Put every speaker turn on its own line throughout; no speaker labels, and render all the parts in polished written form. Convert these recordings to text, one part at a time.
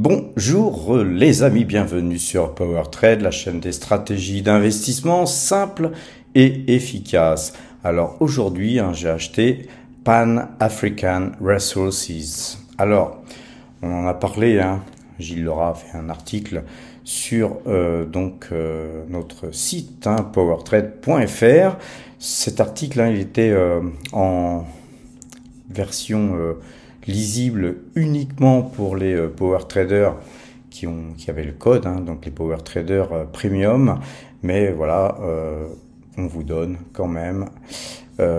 Bonjour les amis, bienvenue sur Power Trade, la chaîne des stratégies d'investissement simples et efficaces. Alors aujourd'hui, j'ai acheté Pan African Resources. Alors, on en a parlé, Gilles Laura a fait un article sur notre site powertrade.fr. Cet article, il était en version lisible uniquement pour les power traders qui avaient le code, donc les power traders premium. Mais voilà, on vous donne quand même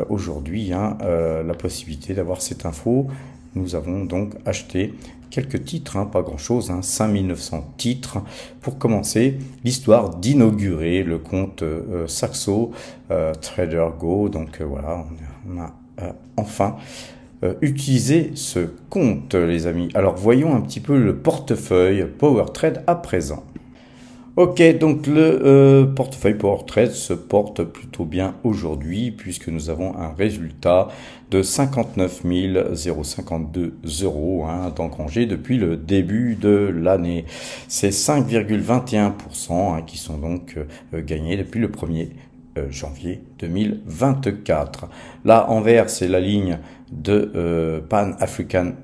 aujourd'hui la possibilité d'avoir cette info. Nous avons donc acheté quelques titres, pas grand-chose, 5900 titres, pour commencer l'histoire d'inaugurer le compte Saxo Trader Go. Donc voilà, on a enfin utilisé ce compte, les amis. Alors voyons un petit peu le portefeuille Power Trade à présent. Ok, donc le portefeuille Power Trade se porte plutôt bien aujourd'hui puisque nous avons un résultat de 59 052 euros d'engrangé depuis le début de l'année. C'est 5,21% qui sont donc gagnés depuis le 1er janvier 2024. Là en vert, c'est la ligne de Pan African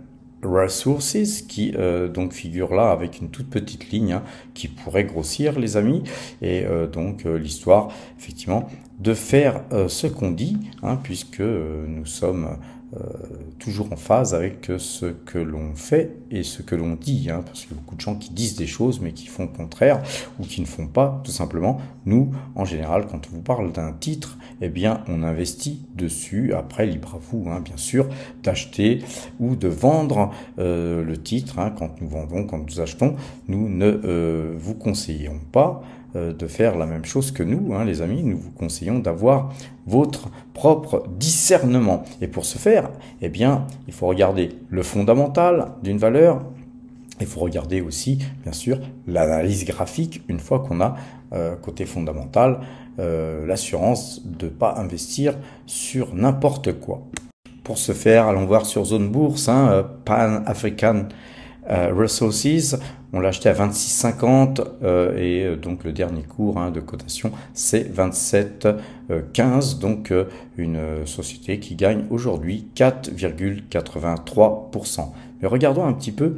Resources qui donc figure là avec une toute petite ligne qui pourrait grossir, les amis, et donc l'histoire effectivement de faire ce qu'on dit, puisque nous sommes toujours en phase avec ce que l'on fait et ce que l'on dit, parce qu'il y a beaucoup de gens qui disent des choses mais qui font le contraire ou qui ne font pas tout simplement. Nous, en général, quand on vous parle d'un titre, eh bien, on investit dessus. Après, libre à vous, bien sûr, d'acheter ou de vendre le titre. Quand nous vendons, quand nous achetons, nous ne vous conseillons pas de faire la même chose que nous, les amis. Nous vous conseillons d'avoir votre propre discernement. Et pour ce faire, eh bien, il faut regarder le fondamental d'une valeur. Il faut regarder aussi, bien sûr, l'analyse graphique une fois qu'on a, côté fondamental, l'assurance de ne pas investir sur n'importe quoi. Pour ce faire, allons voir sur Zone Bourse, Pan African Resources, on l'a acheté à 26,50 et donc le dernier cours de cotation c'est 27,15, donc une société qui gagne aujourd'hui 4,83%. Mais regardons un petit peu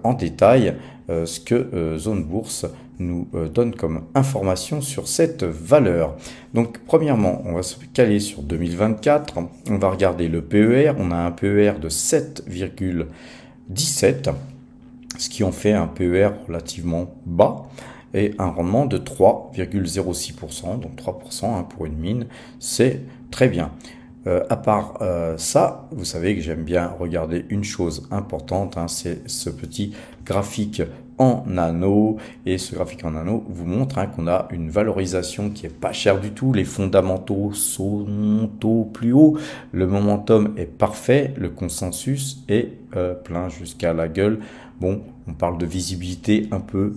en détail ce que Zone Bourse nous donne comme information sur cette valeur. Donc premièrement, on va se caler sur 2024, on va regarder le PER, on a un PER de 7,17, ce qui en fait un PER relativement bas et un rendement de 3,06%, donc 3% pour une mine, c'est très bien. À part ça, vous savez que j'aime bien regarder une chose importante, c'est ce petit graphique en nano, et ce graphique en nano vous montre qu'on a une valorisation qui est pas chère du tout, les fondamentaux sont au plus haut, le momentum est parfait, le consensus est plein jusqu'à la gueule. Bon, on parle de visibilité un peu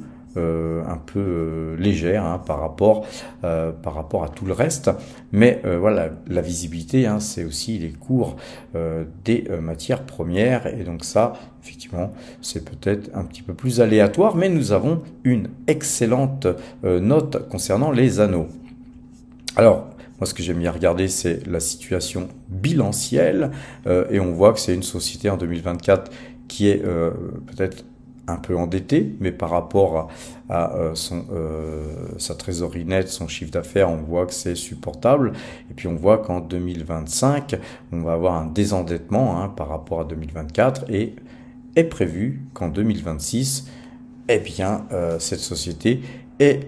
légère par rapport à tout le reste, mais voilà, la visibilité, c'est aussi les cours des matières premières, et donc ça, effectivement, c'est peut-être un petit peu plus aléatoire, mais nous avons une excellente note concernant les anneaux. Alors, moi, ce que j'aime bien regarder, c'est la situation bilancielle, et on voit que c'est une société en 2024 qui est peut-être un peu endetté, mais par rapport à sa trésorerie nette, son chiffre d'affaires, on voit que c'est supportable. Et puis on voit qu'en 2025, on va avoir un désendettement par rapport à 2024, et est prévu qu'en 2026, eh bien, cette société ait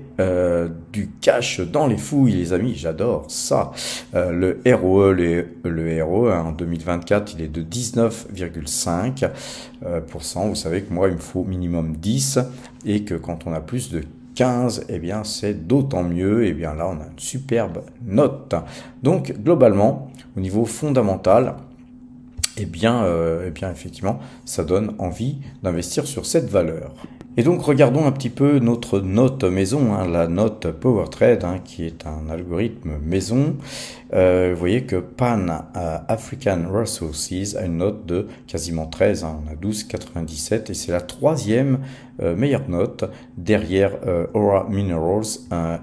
du cash dans les fouilles, les amis, j'adore ça. Le ROE, le ROE en 2024, il est de 19,5%. Vous savez que moi, il me faut minimum 10, et que quand on a plus de 15, eh bien, c'est d'autant mieux. Et bien là, on a une superbe note. Donc, globalement, au niveau fondamental, eh bien effectivement, ça donne envie d'investir sur cette valeur. Et donc regardons un petit peu notre note maison, hein, la note PowerTrade, hein, qui est un algorithme maison. Vous voyez que Pan African Resources a une note de quasiment 13, hein, on a 12,97 et c'est la troisième meilleure note derrière Aura Minerals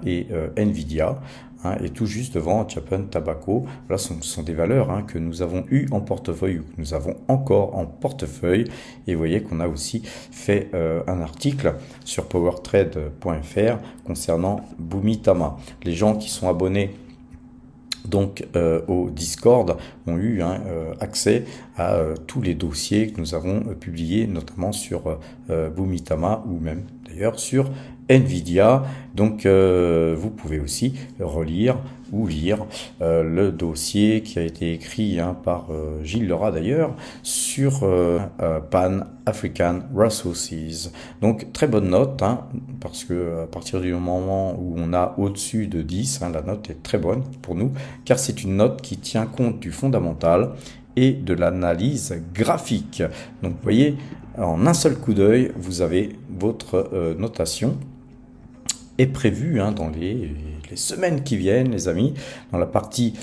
et Nvidia. Hein, et tout juste devant Japan Tobacco. Là, ce sont des valeurs, hein, que nous avons eues en portefeuille ou que nous avons encore en portefeuille. Et vous voyez qu'on a aussi fait un article sur powertrade.fr concernant Bumitama. Les gens qui sont abonnés donc au Discord ont eu accès à tous les dossiers que nous avons publiés, notamment sur Bumitama ou même d'ailleurs sur Nvidia. Donc vous pouvez aussi relire ou lire le dossier qui a été écrit par Gilles Lerat d'ailleurs sur Pan African Resources. Donc très bonne note, hein, parce que à partir du moment où on a au-dessus de 10, hein, la note est très bonne pour nous, car c'est une note qui tient compte du fondamental et de l'analyse graphique. Donc vous voyez, en un seul coup d'œil, vous avez votre notation est prévue, hein, dans les semaines qui viennent, les amis, dans la partie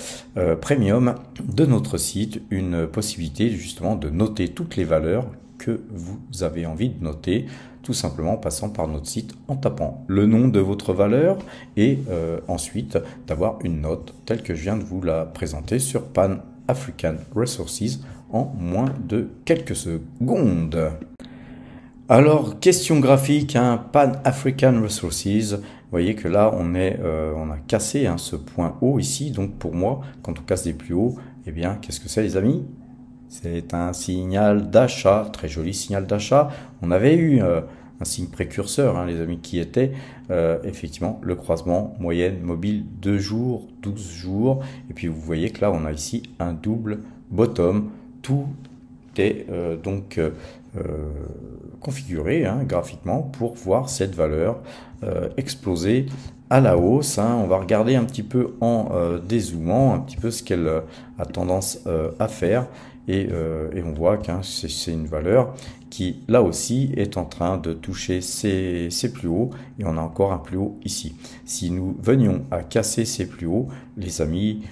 premium de notre site, une possibilité justement de noter toutes les valeurs que vous avez envie de noter, tout simplement en passant par notre site, en tapant le nom de votre valeur et ensuite d'avoir une note telle que je viens de vous la présenter sur Pan African Resources en moins de quelques secondes. Alors, question graphique, hein, Pan African Resources. Vous voyez que là, on a cassé, hein, ce point haut ici. Donc, pour moi, quand on casse des plus hauts, eh bien, qu'est-ce que c'est, les amis? C'est un signal d'achat, très joli signal d'achat. On avait eu un signe précurseur, hein, les amis, qui était effectivement le croisement moyenne mobile 2 jours, 12 jours. Et puis, vous voyez que là, on a ici un double bottom. Tout est donc configuré, hein, graphiquement pour voir cette valeur exploser à la hausse, hein. On va regarder un petit peu en dézoomant un petit peu ce qu'elle a tendance à faire et on voit que c'est une valeur qui là aussi est en train de toucher ses plus hauts et on a encore un plus haut ici. Si nous venions à casser ces plus hauts, les amis,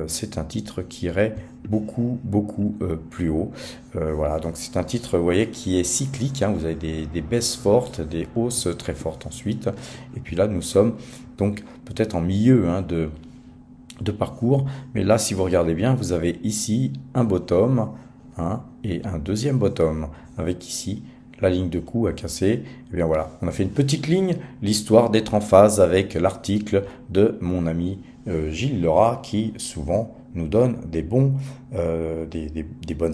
c'est un titre qui irait beaucoup plus haut. Voilà, donc c'est un titre, vous voyez, qui est cyclique, hein. Vous avez des baisses fortes, des hausses très fortes ensuite, et puis là nous sommes donc peut-être en milieu, hein, de parcours, mais là si vous regardez bien, vous avez ici un bottom, hein, et un deuxième bottom avec ici la ligne de coup à casser. Et bien voilà, on a fait une petite ligne, l'histoire d'être en phase avec l'article de mon ami Gilles Lerat, qui souvent nous donne des bonnes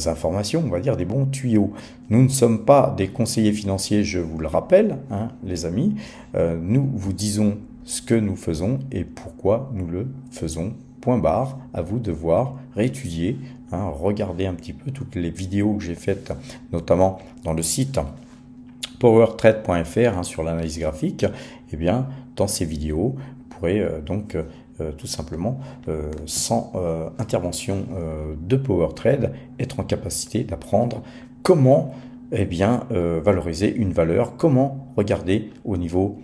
informations, on va dire des bons tuyaux. Nous ne sommes pas des conseillers financiers, je vous le rappelle, hein, les amis. Nous vous disons ce que nous faisons et pourquoi nous le faisons. Point barre, à vous de voir, réétudier, hein, regarder un petit peu toutes les vidéos que j'ai faites, notamment dans le site powertrade.fr, hein, sur l'analyse graphique. Et bien, dans ces vidéos, vous pourrez donc tout simplement, sans intervention de PowerTrade, être en capacité d'apprendre comment valoriser une valeur, comment regarder au niveau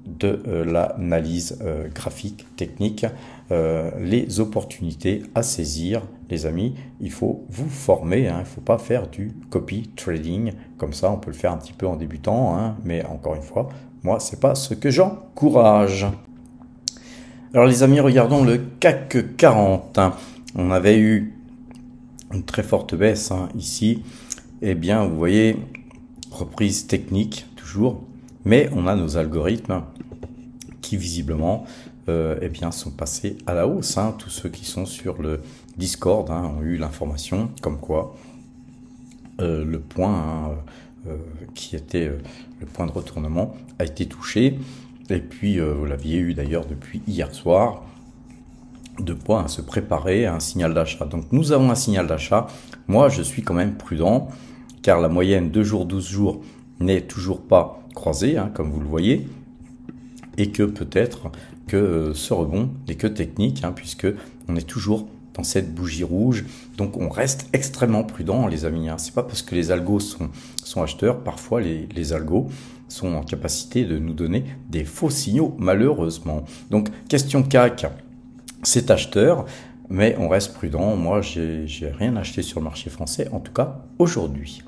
de l'analyse graphique, technique, les opportunités à saisir. Les amis, il faut vous former, hein, il ne faut pas faire du copy trading, comme ça on peut le faire un petit peu en débutant, hein, mais encore une fois, moi c'est pas ce que j'encourage. Alors les amis, regardons le CAC 40. On avait eu une très forte baisse, hein, ici. Eh bien, vous voyez, reprise technique toujours, mais on a nos algorithmes qui visiblement sont passés à la hausse, hein. Tous ceux qui sont sur le Discord, hein, ont eu l'information comme quoi le point, qui était le point de retournement a été touché. Et puis, vous l'aviez eu d'ailleurs depuis hier soir, de quoi se préparer à un signal d'achat. Donc, nous avons un signal d'achat. Moi, je suis quand même prudent, car la moyenne 2 jours, 12 jours n'est toujours pas croisée, hein, comme vous le voyez, et que peut-être que ce rebond n'est que technique, hein, puisque on est toujours dans cette bougie rouge. Donc on reste extrêmement prudent les amis, hein. C'est pas parce que les algos sont acheteurs, parfois les algos sont en capacité de nous donner des faux signaux malheureusement. Donc question CAC, c'est acheteur, mais on reste prudent. Moi j'ai rien acheté sur le marché français, en tout cas aujourd'hui.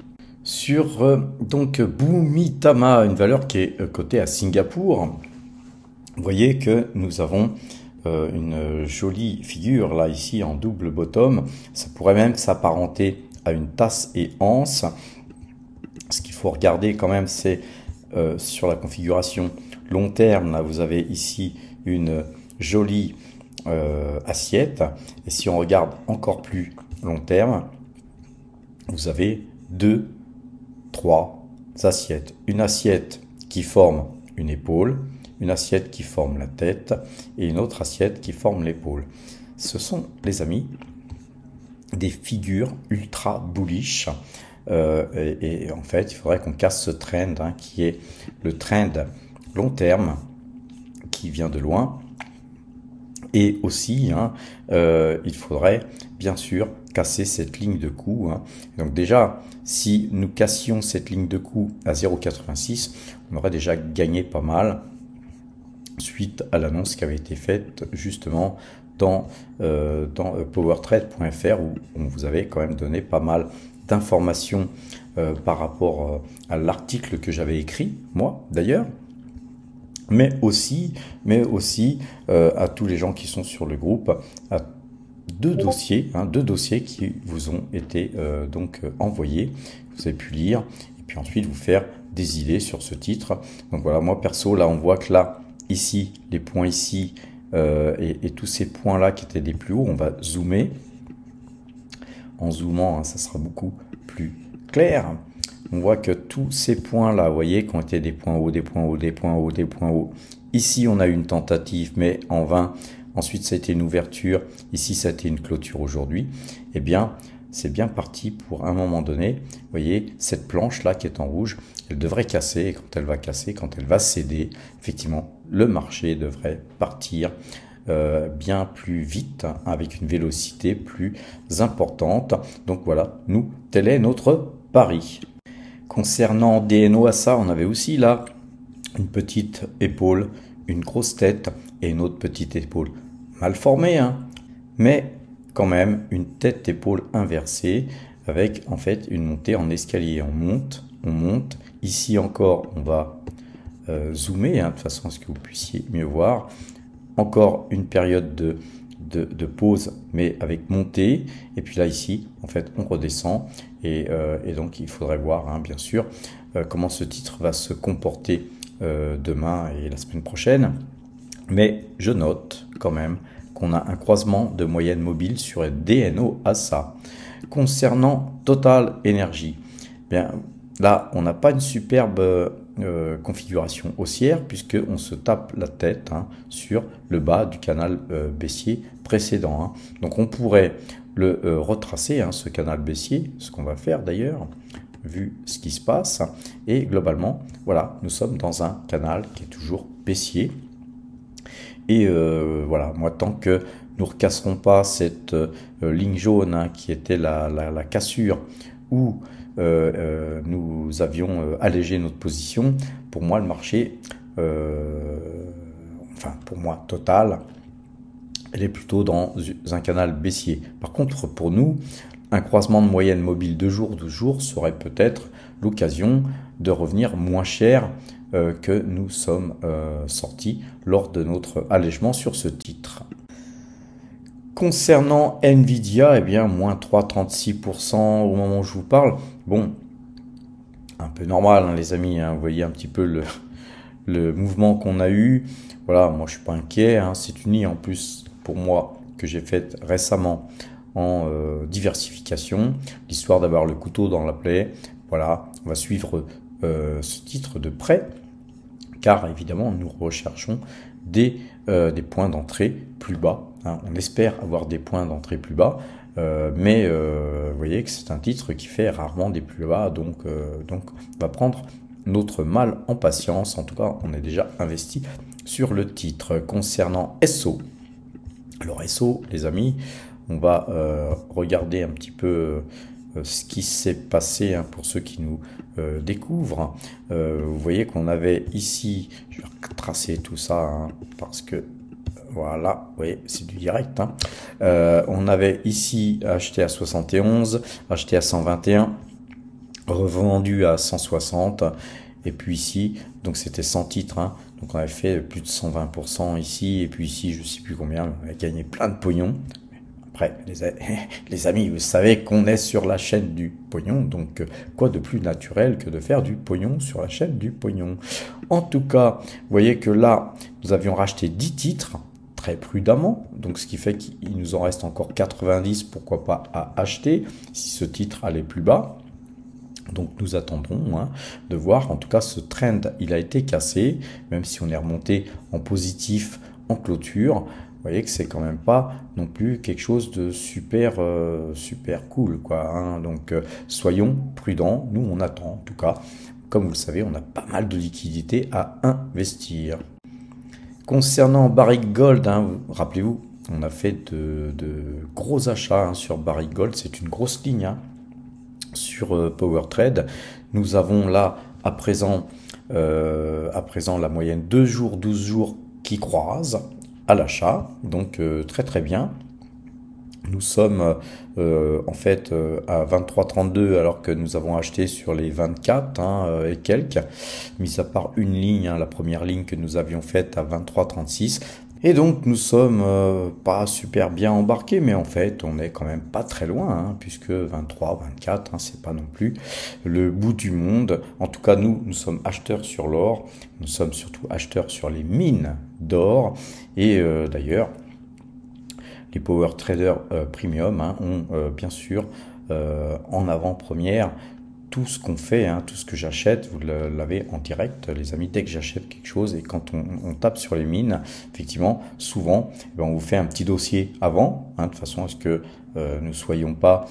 Sur donc Bumitama, une valeur qui est cotée à Singapour, vous voyez que nous avons une jolie figure là ici en double bottom. Ça pourrait même s'apparenter à une tasse et anse. Ce qu'il faut regarder quand même, c'est sur la configuration long terme. Là, vous avez ici une jolie assiette. Et si on regarde encore plus long terme, vous avez 3 assiettes. Une assiette qui forme une épaule, une assiette qui forme la tête et une autre assiette qui forme l'épaule. Ce sont, les amis, des figures ultra bullish. Et en fait, il faudrait qu'on casse ce trend, hein, qui est le trend long terme qui vient de loin. Et aussi, hein, il faudrait bien sûr casser cette ligne de coup, hein. Donc déjà, si nous cassions cette ligne de coup à 0,86, on aurait déjà gagné pas mal suite à l'annonce qui avait été faite justement dans powertrade.fr, où on vous avait quand même donné pas mal d'informations par rapport à l'article que j'avais écrit, moi d'ailleurs, mais aussi à tous les gens qui sont sur le groupe, à deux dossiers qui vous ont été donc envoyés, vous avez pu lire, et puis ensuite vous faire des idées sur ce titre. Donc voilà, moi perso, là on voit que là, ici, les points ici, et tous ces points là qui étaient les plus hauts, on va zoomer. En zoomant, hein, ça sera beaucoup plus clair. On voit que tous ces points là, vous voyez, qui ont été des points hauts, des points hauts, des points hauts, des points hauts. Ici on a eu une tentative mais en vain. Ensuite ça a été une ouverture, ici ça a été une clôture aujourd'hui. Eh bien c'est bien parti pour un moment donné. Vous voyez cette planche là qui est en rouge, elle devrait casser, et quand elle va casser, quand elle va céder, effectivement le marché devrait partir bien plus vite, hein, avec une vélocité plus importante. Donc voilà, nous, tel est notre pari. Concernant DNO ASA, on avait aussi là une petite épaule, une grosse tête et une autre petite épaule mal formée, hein, mais quand même une tête-épaule inversée avec en fait une montée en escalier. On monte. Ici encore, on va zoomer, hein, de façon à ce que vous puissiez mieux voir. Encore une période de pause, mais avec montée. Et puis là, ici, en fait, on redescend. Et donc, il faudrait voir, hein, bien sûr, comment ce titre va se comporter demain et la semaine prochaine. Mais je note quand même qu'on a un croisement de moyenne mobile sur DNO ASA. Concernant Total Energy, bien, là, on n'a pas une superbe configuration haussière puisqu'on se tape la tête, hein, sur le bas du canal baissier précédent, hein. Donc on pourrait le retracer, hein, ce canal baissier, ce qu'on va faire d'ailleurs vu ce qui se passe, et globalement voilà, nous sommes dans un canal qui est toujours baissier. Et voilà, moi tant que nous ne recasserons pas cette ligne jaune, hein, qui était la cassure où nous avions allégé notre position, pour moi le marché, enfin pour moi Total, elle est plutôt dans un canal baissier. Par contre pour nous, un croisement de moyenne mobile 2 jours, 12 jours serait peut-être l'occasion de revenir moins cher que nous sommes sortis lors de notre allègement sur ce titre. Concernant Nvidia, eh bien, moins 3,36% au moment où je vous parle. Bon, un peu normal, hein, les amis, hein, vous voyez un petit peu le mouvement qu'on a eu. Voilà, moi je suis pas inquiet, hein, c'est une ligne en plus pour moi que j'ai faite récemment en diversification, l'histoire d'avoir le couteau dans la plaie. Voilà, on va suivre ce titre de près, car évidemment nous recherchons des points d'entrée plus bas, hein. On espère avoir des points d'entrée plus bas, mais vous voyez que c'est un titre qui fait rarement des plus bas, donc on va prendre notre mal en patience. En tout cas, on est déjà investi sur le titre. Concernant SO, alors SO, les amis, on va regarder un petit peu ce qui s'est passé hein, pour ceux qui nous découvrent. Vous voyez qu'on avait ici, je vais tracer tout ça hein, parce que voilà, oui, c'est du direct. Hein. On avait ici acheté à 71, acheté à 121, revendu à 160. Et puis ici, donc c'était 100 titres. Hein. Donc on avait fait plus de 120% ici. Et puis ici, je ne sais plus combien, on avait gagné plein de pognon. Après, les amis, vous savez qu'on est sur la chaîne du pognon, donc quoi de plus naturel que de faire du pognon sur la chaîne du pognon. En tout cas, vous voyez que là, nous avions racheté 10 titres, très prudemment, donc ce qui fait qu'il nous en reste encore 90, pourquoi pas à acheter, si ce titre allait plus bas. Donc nous attendrons hein, de voir, en tout cas ce trend, il a été cassé, même si on est remonté en positif en clôture. Vous voyez que c'est quand même pas non plus quelque chose de super super cool quoi. Hein. Donc soyons prudents. Nous on attend en tout cas. Comme vous le savez, on a pas mal de liquidités à investir. Concernant Barrick Gold, hein, rappelez-vous, on a fait de gros achats hein, sur Barrick Gold. C'est une grosse ligne hein, sur Power Trade. Nous avons là à présent la moyenne 2 jours, 12 jours qui croisent à l'achat, donc très très bien. Nous sommes en fait à 23,32 alors que nous avons acheté sur les 24 hein, et quelques, mis à part une ligne, hein, la première ligne que nous avions faite à 23,36. Et donc nous sommes pas super bien embarqués, mais en fait on est quand même pas très loin, hein, puisque 23, 24, hein, c'est pas non plus le bout du monde. En tout cas nous sommes acheteurs sur l'or, nous sommes surtout acheteurs sur les mines d'or, et d'ailleurs les Power Traders Premium hein, ont bien sûr en avant-première tout ce qu'on fait, hein, tout ce que j'achète, vous l'avez en direct, les amis, dès que j'achète quelque chose et quand on tape sur les mines, effectivement, souvent, on vous fait un petit dossier avant, hein, de façon à ce que nous ne soyons pas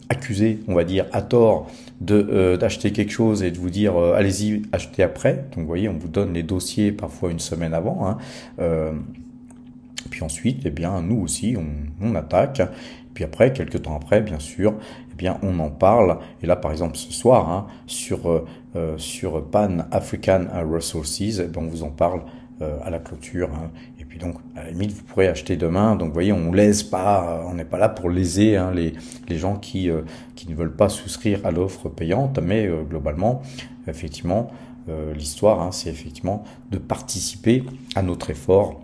accusés, on va dire, à tort d'acheter quelque chose et de vous dire allez-y, achetez après. Donc, vous voyez, on vous donne les dossiers parfois une semaine avant. Hein, puis ensuite, eh bien, nous aussi, on attaque. Puis après, quelques temps après, bien sûr, eh bien, on en parle. Et là, par exemple, ce soir, hein, sur Pan African Resources, eh bien, on vous en parle à la clôture. Hein. Et puis donc, à la limite, vous pourrez acheter demain. Donc, vous voyez, on lèse pas, on n'est pas là pour léser hein, les gens qui ne veulent pas souscrire à l'offre payante. Mais globalement, effectivement, l'histoire, hein, c'est effectivement de participer à notre effort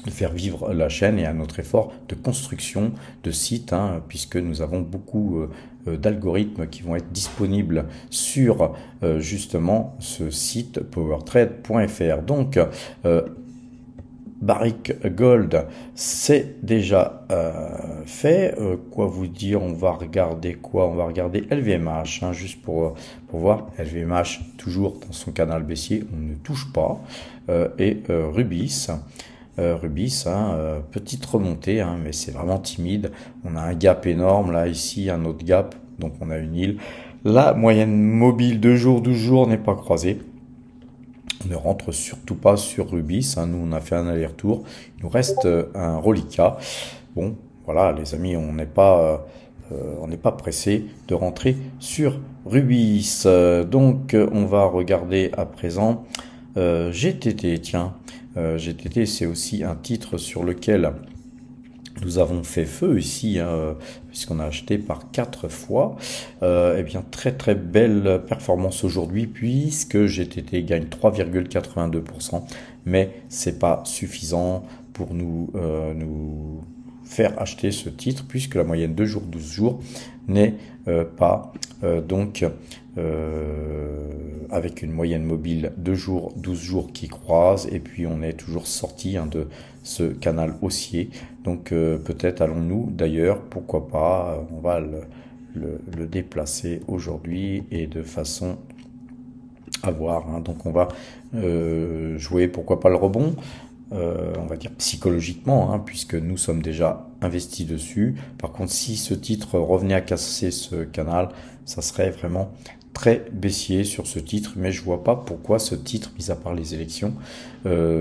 de faire vivre la chaîne et à notre effort de construction de sites, hein, puisque nous avons beaucoup d'algorithmes qui vont être disponibles sur justement ce site powertrade.fr. Donc, Barrick Gold, c'est déjà fait. Quoi vous dire, on va regarder quoi? On va regarder LVMH, hein, juste pour voir. LVMH, toujours dans son canal baissier, on ne touche pas. Et Rubis. Rubis, hein, petite remontée, hein, mais c'est vraiment timide. On a un gap énorme, là, ici, un autre gap, donc on a une île. La moyenne mobile 2 jours, 12 jours n'est pas croisée. On ne rentre surtout pas sur Rubis, hein. Nous, on a fait un aller-retour. Il nous reste un reliquat. Bon, voilà, les amis, on n'est pas pressé de rentrer sur Rubis. Donc, on va regarder à présent GTT, tiens. GTT, c'est aussi un titre sur lequel nous avons fait feu ici, hein, puisqu'on a acheté par 4 fois. Eh bien, très très belle performance aujourd'hui, puisque GTT gagne 3,82%, mais c'est pas suffisant pour nous faire acheter ce titre, puisque la moyenne 2 jours, 12 jours n'est pas avec une moyenne mobile 2 jours, 12 jours qui croise, et puis on est toujours sorti hein, de ce canal haussier. Donc peut-être allons-nous d'ailleurs, pourquoi pas, on va le déplacer aujourd'hui et de façon à voir. Hein. Donc on va jouer pourquoi pas le rebond. On va dire psychologiquement, hein, puisque nous sommes déjà investis dessus. Par contre, si ce titre revenait à casser ce canal, ça serait vraiment très baissier sur ce titre, mais je vois pas pourquoi ce titre, mis à part les élections,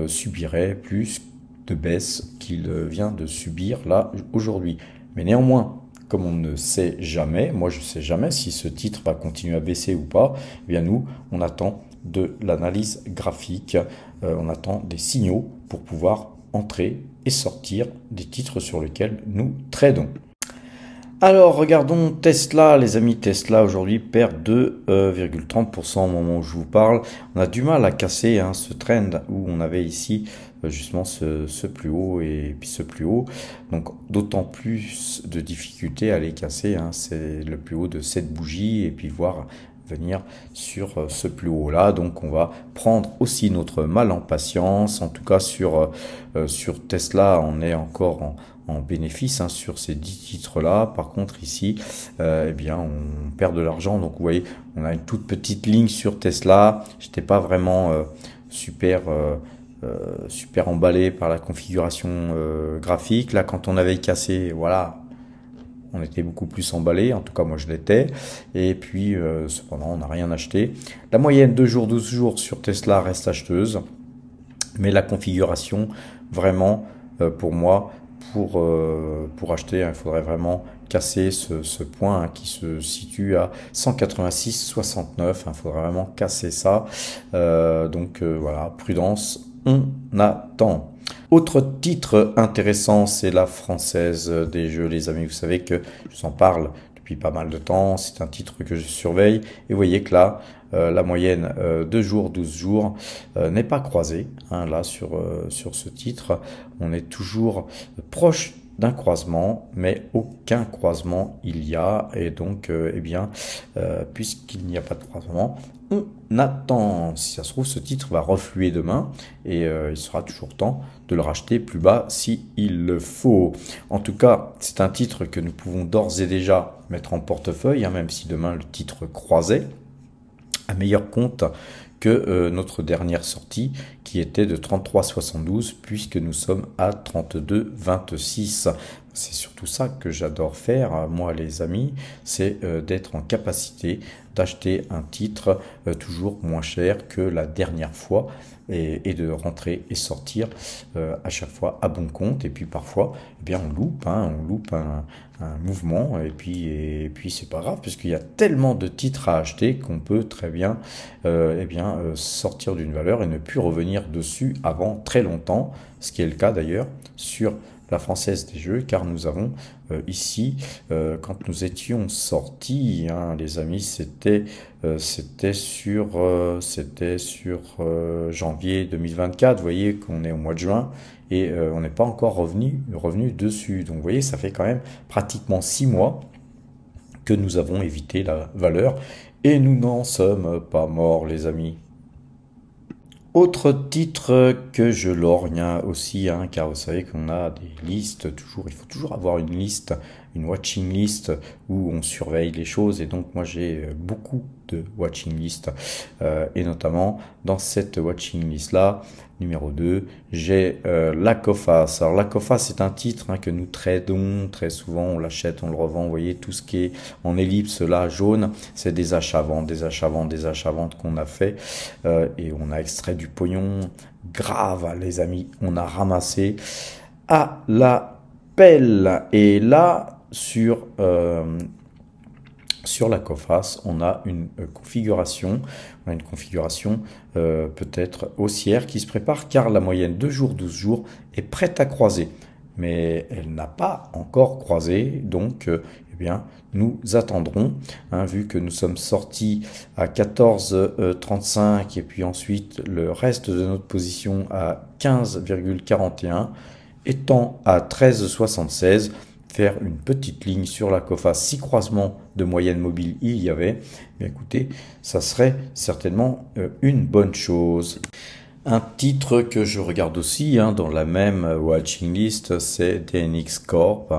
subirait plus de baisse qu'il vient de subir là aujourd'hui. Mais néanmoins, comme on ne sait jamais, moi je ne sais jamais si ce titre va continuer à baisser ou pas, eh bien nous, on attend de l'analyse graphique, on attend des signaux pour pouvoir entrer et sortir des titres sur lesquels nous tradons. Alors, regardons Tesla, les amis. Tesla aujourd'hui perd 2,30% au moment où je vous parle. On a du mal à casser ce trend où on avait ici justement ce plus haut et puis ce plus haut. Donc, d'autant plus de difficulté à les casser. C'est le plus haut de cette bougie et puis voir venir sur ce plus haut là. Donc, on va prendre aussi notre mal en patience. En tout cas, sur Tesla, on est encore en bénéfice sur ces 10 titres-là. Par contre, ici, eh bien, on perd de l'argent. Donc, vous voyez, on a une toute petite ligne sur Tesla. J'étais pas vraiment super emballé par la configuration graphique. Là, quand on avait cassé, voilà, on était beaucoup plus emballé. En tout cas, moi, je l'étais. Et puis, cependant, on n'a rien acheté. La moyenne 2 jours, 12 jours sur Tesla reste acheteuse. Mais la configuration, vraiment, pour moi, pour acheter, il faudrait vraiment casser ce point qui se situe à 186,69. Il faudrait vraiment casser ça. Donc voilà, prudence, on attend. Autre titre intéressant, c'est la Française des Jeux, les amis. Vous savez que je vous en parle depuis pas mal de temps. C'est un titre que je surveille. Et vous voyez que là, la moyenne 2 jours, 12 jours n'est pas croisée. Là, sur ce titre, on est toujours proche d'un croisement, mais aucun croisement il y a. Et donc, eh bien, puisqu'il n'y a pas de croisement, on attend. Si ça se trouve, ce titre va refluer demain et il sera toujours temps de le racheter plus bas si il le faut. En tout cas, c'est un titre que nous pouvons d'ores et déjà mettre en portefeuille, même si demain le titre croisait à meilleur compte que notre dernière sortie qui était de 33,72 puisque nous sommes à 32,26. C'est surtout ça que j'adore faire, moi les amis, c'est d'être en capacité d'acheter un titre toujours moins cher que la dernière fois et de rentrer et sortir à chaque fois à bon compte. Et puis parfois, eh bien, on loupe un mouvement et puis c'est pas grave puisqu'il y a tellement de titres à acheter qu'on peut très bien, sortir d'une valeur et ne plus revenir dessus avant très longtemps, ce qui est le cas d'ailleurs sur la Française des Jeux, car nous avons ici, quand nous étions sortis, les amis, c'était sur janvier 2024. Vous voyez qu'on est au mois de juin et on n'est pas encore revenu dessus. Donc vous voyez, ça fait quand même pratiquement 6 mois que nous avons évité la valeur et nous n'en sommes pas morts, les amis. Autre titre que je lorgne aussi, car vous savez qu'on a des listes, il faut toujours avoir une liste, une watching list où on surveille les choses. Et donc moi j'ai beaucoup de watching list et notamment dans cette watching list là, numéro 2, j'ai la Coface. Alors la Coface, c'est un titre que nous tradons très souvent, on l'achète, on le revend. Vous voyez tout ce qui est en ellipse là, jaune, c'est des achats-ventes, des achats-ventes, des achats-ventes qu'on a fait et on a extrait du pognon grave, les amis. On a ramassé à la pelle. Et là, sur la Coface, on a une configuration, peut-être haussière qui se prépare car la moyenne 2 jours, 12 jours est prête à croiser. Mais elle n'a pas encore croisé, donc eh bien, nous attendrons, vu que nous sommes sortis à 14,35 et puis ensuite le reste de notre position à 15,41, étant à 13,76, faire une petite ligne sur la Coface. Si croisement de moyenne mobile il y avait, bien écoutez, ça serait certainement une bonne chose. Un titre que je regarde aussi dans la même watching list, c'est DNX Corp.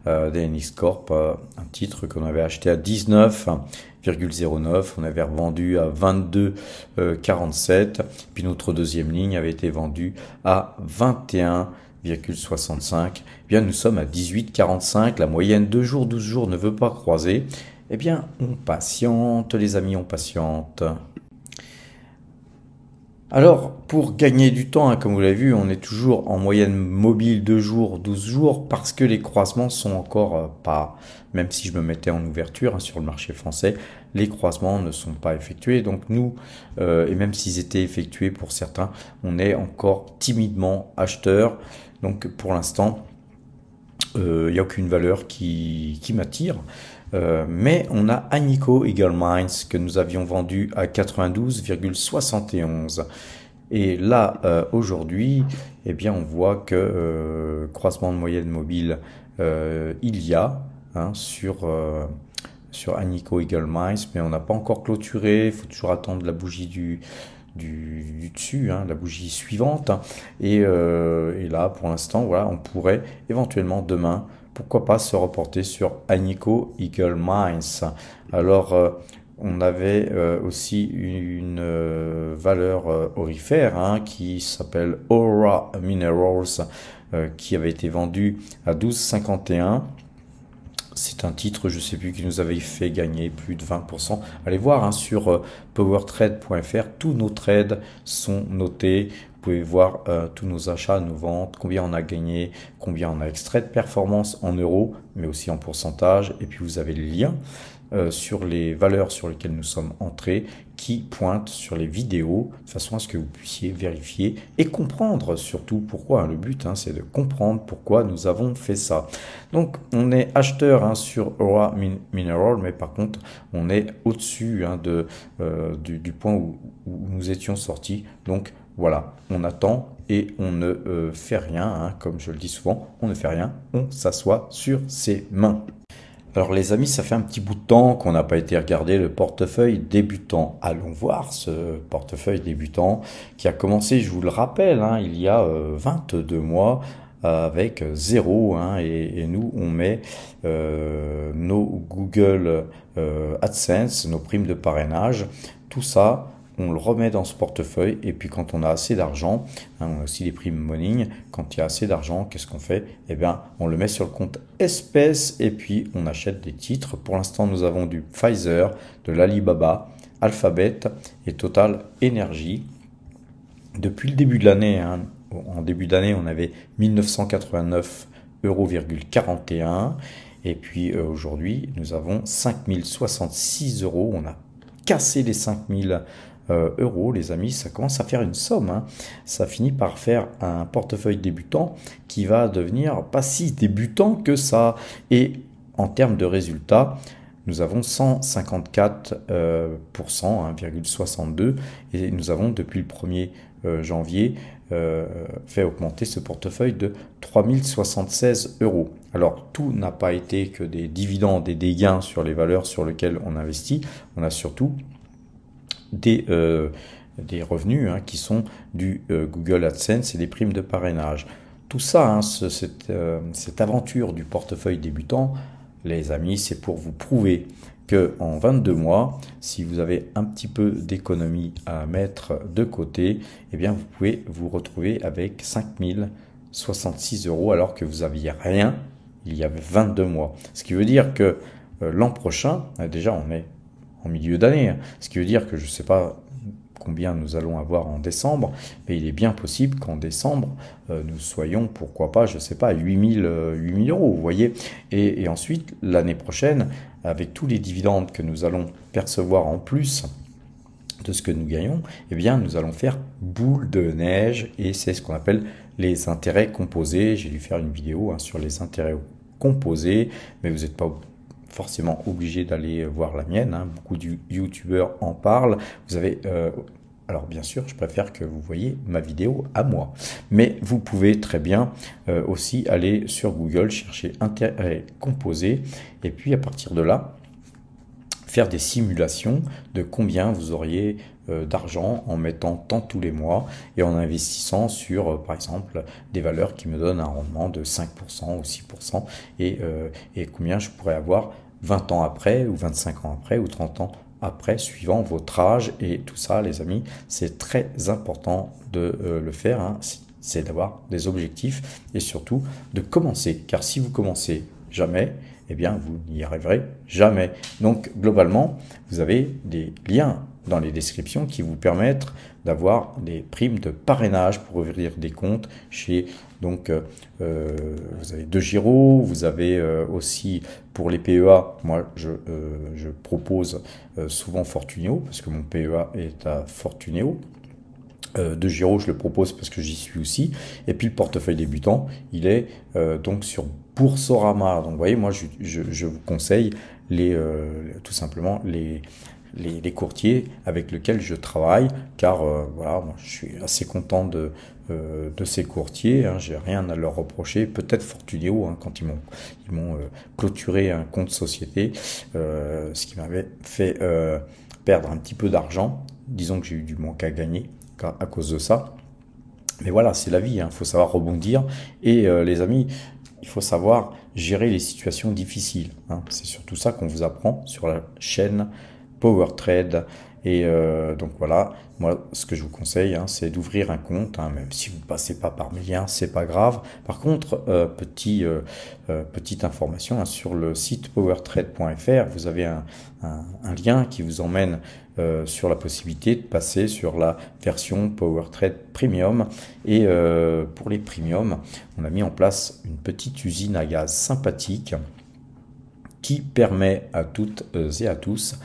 DNX Corp, un titre qu'on avait acheté à 19,09, on avait revendu à 22,47, puis notre deuxième ligne avait été vendue à 21,65. Bien, nous sommes à 18,45. La moyenne 2 jours, 12 jours ne veut pas croiser. Eh bien, on patiente, les amis, on patiente. Alors, pour gagner du temps, hein, comme vous l'avez vu, on est toujours en moyenne mobile 2 jours, 12 jours, parce que les croisements sont encore pas, même si je me mettais en ouverture hein, sur le marché français, les croisements ne sont pas effectués. Donc nous, et même s'ils étaient effectués pour certains, on est encore timidement acheteur. Donc pour l'instant, il n'y a aucune valeur qui m'attire. Mais on a Agnico Eagle Mines que nous avions vendu à 92,71. Et là, aujourd'hui, eh bien, on voit que croisement de moyenne mobile, il y a hein, sur Agnico Eagle Mines, mais on n'a pas encore clôturé. Il faut toujours attendre la bougie du dessus, hein, la bougie suivante. Et là, pour l'instant, voilà, on pourrait éventuellement demain, pourquoi pas se reporter sur Agnico Eagle Mines. Alors, on avait aussi une valeur aurifère hein, qui s'appelle Aura Minerals, qui avait été vendue à 12,51. C'est un titre, je ne sais plus, qui nous avait fait gagner plus de 20%. Allez voir hein, sur powertrade.fr, tous nos trades sont notés. Vous pouvez voir tous nos achats, nos ventes, combien on a gagné, combien on a extrait de performance en euros, mais aussi en pourcentage. Et puis vous avez le lien sur les valeurs sur lesquelles nous sommes entrés qui pointent sur les vidéos de façon à ce que vous puissiez vérifier et comprendre surtout pourquoi. Hein, le but, hein, c'est de comprendre pourquoi nous avons fait ça. Donc, on est acheteur hein, sur Aura Mineral, mais par contre, on est au-dessus hein, du point où nous étions sortis. Donc, voilà, on attend et on ne fait rien. Hein, comme je le dis souvent, on ne fait rien, on s'assoit sur ses mains. Alors les amis, ça fait un petit bout de temps qu'on n'a pas été regarder le portefeuille débutant. Allons voir ce portefeuille débutant qui a commencé, je vous le rappelle, hein, il y a 22 mois avec zéro. Hein, et nous, on met nos Google AdSense, nos primes de parrainage, tout ça. On le remet dans ce portefeuille et puis quand on a assez d'argent, hein, on a aussi les primes morning, quand il y a assez d'argent, qu'est-ce qu'on fait? Eh bien, on le met sur le compte espèces et puis on achète des titres. Pour l'instant, nous avons du Pfizer, de l'Alibaba, Alphabet et Total Energy. Depuis le début de l'année, hein, en début d'année, on avait 1989,41 € et puis aujourd'hui, nous avons 5066 €. On a cassé les 5000 euros, les amis, ça commence à faire une somme. Hein. Ça finit par faire un portefeuille débutant qui va devenir pas si débutant que ça. Et en termes de résultats, nous avons 154%, 1,62, et nous avons depuis le 1er janvier fait augmenter ce portefeuille de 3076 €. Alors tout n'a pas été que des dividendes et des gains sur les valeurs sur lesquelles on investit, on a surtout des revenus hein, qui sont du Google AdSense et des primes de parrainage. Tout ça, hein, cette aventure du portefeuille débutant, les amis, c'est pour vous prouver que en 22 mois, si vous avez un petit peu d'économie à mettre de côté, eh bien vous pouvez vous retrouver avec 5066 € alors que vous n'aviez rien il y avait 22 mois. Ce qui veut dire que l'an prochain, déjà on est en milieu d'année, hein, ce qui veut dire que je ne sais pas combien nous allons avoir en décembre, mais il est bien possible qu'en décembre, nous soyons, pourquoi pas, je ne sais pas, à 8000 €, vous voyez. Et ensuite, l'année prochaine, avec tous les dividendes que nous allons percevoir en plus de ce que nous gagnons, eh bien, nous allons faire boule de neige et c'est ce qu'on appelle les intérêts composés. J'ai dû faire une vidéo hein, sur les intérêts composés, mais vous n'êtes pas forcément obligé d'aller voir la mienne. Hein. Beaucoup de youtubeurs en parlent. Vous avez... alors bien sûr, je préfère que vous voyez ma vidéo à moi. Mais vous pouvez très bien aussi aller sur Google, chercher intérêt composé. Et puis à partir de là, faire des simulations de combien vous auriez d'argent en mettant tant tous les mois et en investissant sur, par exemple, des valeurs qui me donnent un rendement de 5% ou 6% et combien je pourrais avoir 20 ans après ou 25 ans après ou 30 ans après, suivant votre âge. Et tout ça, les amis, c'est très important de le faire. Hein. C'est d'avoir des objectifs et surtout de commencer. Car si vous commencez jamais, eh bien, vous n'y arriverez jamais. Donc, globalement, vous avez des liens dans les descriptions qui vous permettent d'avoir des primes de parrainage pour ouvrir des comptes chez, donc vous avez DeGiro, vous avez aussi pour les PEA, moi je propose souvent Fortuneo, parce que mon PEA est à Fortuneo. DeGiro, je le propose parce que j'y suis aussi. Et puis le portefeuille débutant, il est donc sur Boursorama. Donc vous voyez, moi je vous conseille tout simplement les courtiers avec lesquels je travaille, car voilà, moi, je suis assez content de ces courtiers, hein, j'ai rien à leur reprocher. Peut-être Fortuneo, hein, quand ils m'ont clôturé un compte société, ce qui m'avait fait perdre un petit peu d'argent. Disons que j'ai eu du manque à gagner à cause de ça. Mais voilà, c'est la vie, hein, faut savoir rebondir. Et les amis, il faut savoir gérer les situations difficiles, hein. C'est surtout ça qu'on vous apprend sur la chaîne Power Trade. Et donc voilà, moi ce que je vous conseille, hein, c'est d'ouvrir un compte, hein, même si vous ne passez pas par mes liens, c'est pas grave. Par contre, petite information, hein, sur le site powertrade.fr, vous avez un lien qui vous emmène sur la possibilité de passer sur la version PowerTrade Premium. Et pour les Premium, on a mis en place une petite usine à gaz sympathique qui permet à toutes et à tous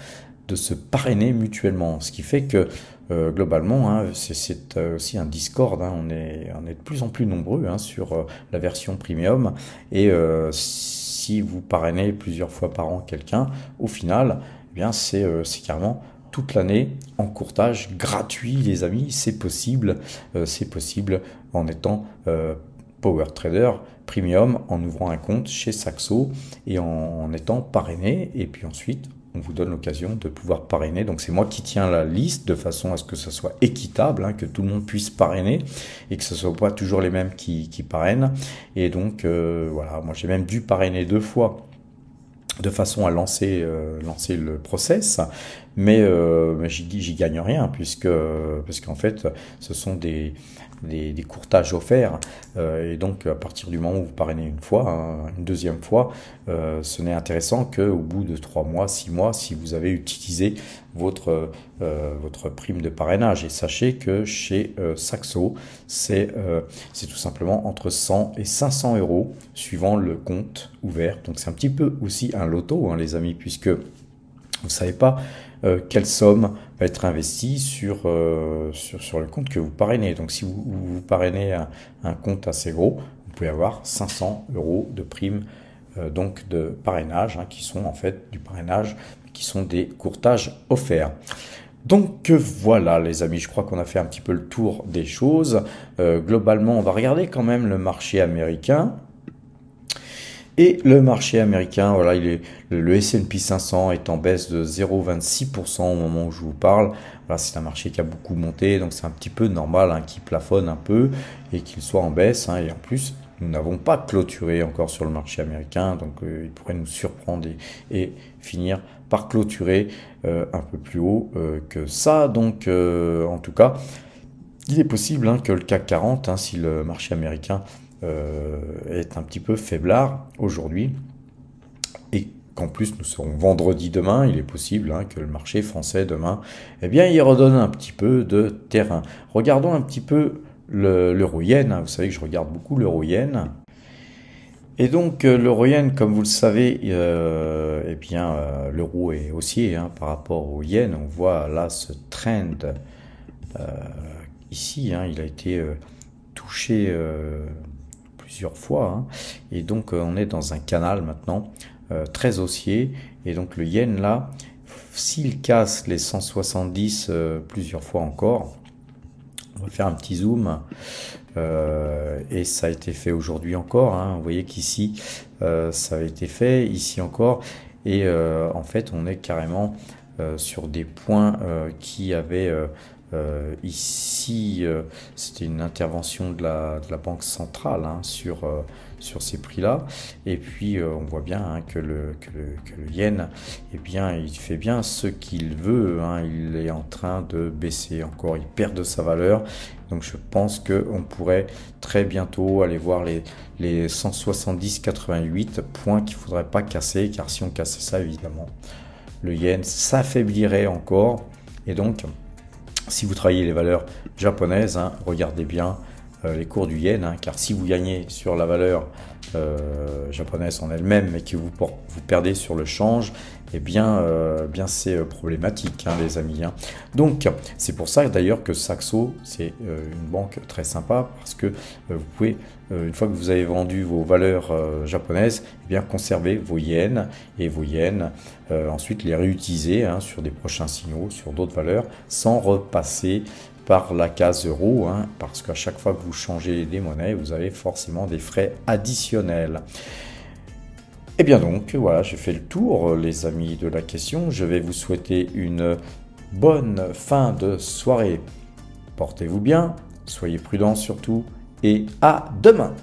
de se parrainer mutuellement, ce qui fait que globalement, hein, c'est aussi un Discord, hein, on est de plus en plus nombreux, hein, sur la version premium, et si vous parrainez plusieurs fois par an quelqu'un, au final, eh bien c'est carrément toute l'année en courtage gratuit, les amis. C'est possible en étant Power Trader Premium, en ouvrant un compte chez Saxo et en étant parrainé. Et puis ensuite, on vous donne l'occasion de pouvoir parrainer. Donc c'est moi qui tiens la liste de façon à ce que ce soit équitable, hein, que tout le monde puisse parrainer et que ce ne soit pas toujours les mêmes qui parrainent. Et donc voilà, moi j'ai même dû parrainer 2 fois de façon à lancer le process, mais j'y gagne rien, parce qu'en fait ce sont des courtages offerts, et donc à partir du moment où vous parrainez une fois, hein, une deuxième fois, ce n'est intéressant qu'au bout de 3 mois, 6 mois, si vous avez utilisé votre prime de parrainage. Et sachez que chez Saxo, c'est tout simplement entre 100 et 500 euros suivant le compte ouvert. Donc c'est un petit peu aussi un loto, hein, les amis, puisque vous ne savez pas quelle somme va être investie sur le compte que vous parrainez. Donc si vous parrainez un compte assez gros, vous pouvez avoir 500 euros de prime donc de parrainage, hein, qui sont en fait du parrainage, qui sont des courtages offerts. Donc voilà les amis, je crois qu'on a fait un petit peu le tour des choses. Globalement, on va regarder quand même le marché américain. Et le marché américain, voilà, le S&P 500 est en baisse de 0,26% au moment où je vous parle. Voilà, c'est un marché qui a beaucoup monté, donc c'est un petit peu normal, hein, qu'il plafonne un peu et qu'il soit en baisse, hein. Et en plus, nous n'avons pas clôturé encore sur le marché américain, donc il pourrait nous surprendre et finir par clôturer un peu plus haut que ça. Donc en tout cas, il est possible, hein, que le CAC 40, hein, si le marché américain est un petit peu faiblard aujourd'hui, et qu'en plus nous serons vendredi demain, il est possible, hein, que le marché français demain, eh bien, il redonne un petit peu de terrain. Regardons un petit peu l'euro-yen, hein. Vous savez que je regarde beaucoup l'euro-yen. Et donc l'euro-yen, comme vous le savez, eh bien l'euro est haussier, hein, par rapport au yen. On voit là ce trend ici, hein, il a été touché plusieurs fois, hein. Et donc on est dans un canal maintenant très haussier, et donc le yen là, s'il casse les 170 plusieurs fois encore, on va faire un petit zoom, et ça a été fait aujourd'hui encore, hein. Vous voyez qu'ici ça a été fait, ici encore, et en fait on est carrément sur des points qui avaient ici, c'était une intervention de la Banque centrale, hein, sur ces prix-là. Et puis on voit bien, hein, que le yen, eh bien, il fait bien ce qu'il veut, hein. Il est en train de baisser encore, il perd de sa valeur. Donc je pense qu'on pourrait très bientôt aller voir les 170,88 points qu'il ne faudrait pas casser, car si on cassait ça, évidemment, le yen s'affaiblirait encore. Et donc, si vous travaillez les valeurs japonaises, hein, regardez bien les cours du yen, hein, car si vous gagnez sur la valeur japonaise en elle-même, mais que vous perdez sur le change, eh bien, c'est problématique, hein, les amis. Hein. Donc, c'est pour ça d'ailleurs que Saxo, c'est une banque très sympa, parce que vous pouvez, une fois que vous avez vendu vos valeurs japonaises, eh bien, conserver vos yens, et vos yens, ensuite les réutiliser, hein, sur des prochains signaux, sur d'autres valeurs, sans repasser par la case euro, hein, parce qu'à chaque fois que vous changez des monnaies, vous avez forcément des frais additionnels. Et bien donc, voilà, j'ai fait le tour, les amis, de la question. Je vais vous souhaiter une bonne fin de soirée. Portez-vous bien, soyez prudents surtout, et à demain!